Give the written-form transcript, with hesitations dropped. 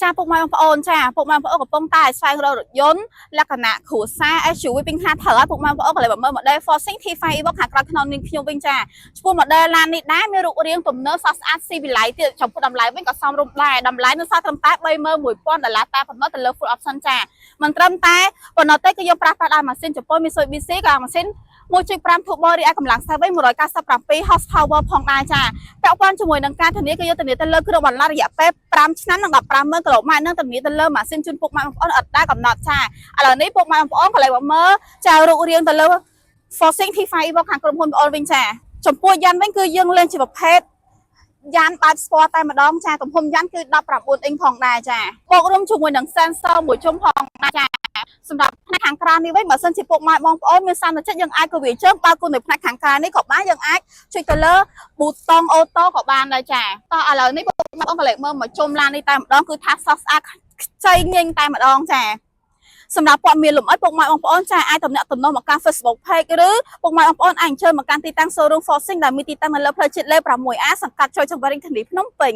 ចាពុកម៉ែបងប្អូនចាពុកម៉ែបងប្អូនកំពុងតែស្វែងរករថយន្តលក្ខណៈគ្រួសារ SUV ពេញខ្នាតត្រូវហើយពុកម៉ែបងប្អូនក៏เลยមើល model Forcing T5 Evo ខាងក្រោយក្នុងនាងខ្ញុំវិញចាឈ្មោះ model ឡាននេះដែរមានរូបរាងទំនើបស្រស់ស្អាតស៊ីវិល័យទៀតចំពោះតម្លៃវិញក៏សមរម្យដែរតម្លៃនៅសល់ត្រឹមតែ$31000តែប៉ុណ្ណោះទៅលើ full option ចាមិនត្រឹមតែប៉ុណ្ណោះទេគឺយើងប្រើប្រាស់ដោយម៉ាស៊ីនចំពោះ Mitsubishi ក៏ម៉ាស៊ីន1.5 turbo រីឯកម្លាំងសេះវិញ197 horsepower ផងដែរចាពាក់ព័ន្ធជាមួយនឹងការធានាគឺយើងធានាទៅលើគ្រឿងបន្លាស់រយៈពេល5ឆ្នាំនិង150,000គីឡូម៉ែត្រនឹងធានាទៅលើម៉ាស៊ីនជូនពុកម៉ែបងប្អូនអត់ដែរកំណត់ចាឥឡូវនេះពុកម៉ែបងប្អូនក៏លេចមកមើលចារូបរាងទៅលើ Forcing T5 Evo ខាងក្រុមហ៊ុនបងប្អូនវិញចាចំពោះយ៉ាន់វិញគឺយើងលេងជាប្រភេទយ៉ានបែបស្ពតតែម្ដងចាទំហំយ៉ានគឺ19អ៊ីងផងដែរចាបូករួមជាមួយនឹង sensor មួយជុំផងដែរចាសម្រាប់ផ្នែកខាងក្រៅនេះវិញបើសិនជាពុកម៉ែបងប្អូនមានសាមចិត្តយើងអាចក៏វាជើងបើគុណនៅផ្នែកខាងក្រៅនេះក៏បានយើងអាចចុចទៅលើប៊ូតុងអូតូក៏បានដែរចាតោះឥឡូវនេះពុកម៉ែបងប្អូនក៏លេខមើលមកជុំឡាននេះតែម្ដងគឺថាសោះស្អាតខ្ចីញញតែម្ដងចាសម្រាប់ព័ត៌មានលម្អិតពុកម៉ែបងប្អូនចាអាចតំណាក់តំណងមកកាន់ Facebook Page ឬពុកម៉ែបងប្អូនអាចអញ្ជើញមកកាន់ទីតាំង Showroom Forcing ដែលមានទីតាំងនៅលើផ្លូវជាតិលេខ 6A សង្កាត់ចូលចង្វារីធានីភ្នំពេញ